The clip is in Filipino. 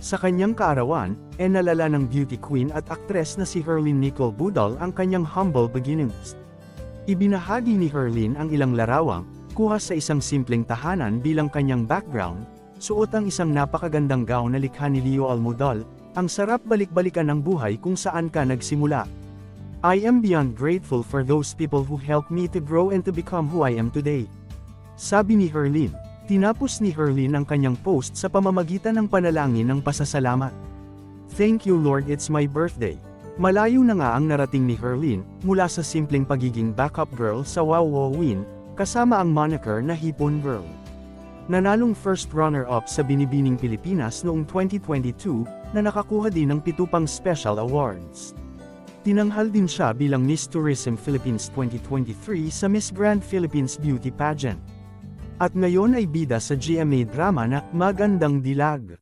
Sa kanyang kaarawan, nalala ng beauty queen at aktres na si Herlin Nicole Budol ang kanyang humble beginnings. Ibinahagi ni Herlin ang ilang larawang, kuha sa isang simpleng tahanan bilang kanyang background, suot ang isang napakagandang gown na likha ni Leo Almodal, ang sarap balik-balikan ng buhay kung saan ka nagsimula. I am beyond grateful for those people who helped me to grow and to become who I am today. Sabi ni Herlin. Tinapos ni Herlin ang kanyang post sa pamamagitan ng panalangin ng pasasalamat. Thank you Lord, it's my birthday. Malayo na nga ang narating ni Herlin, mula sa simpleng pagiging backup girl sa Wow Wow Win, kasama ang moniker na Hipon Girl. Nanalong first runner-up sa Binibining Pilipinas noong 2022, na nakakuha din ng 7 pang special awards. Tinanghal din siya bilang Miss Tourism Philippines 2023 sa Miss Grand Philippines Beauty Pageant. At ngayon ay bida sa GMA drama na Magandang Dilag.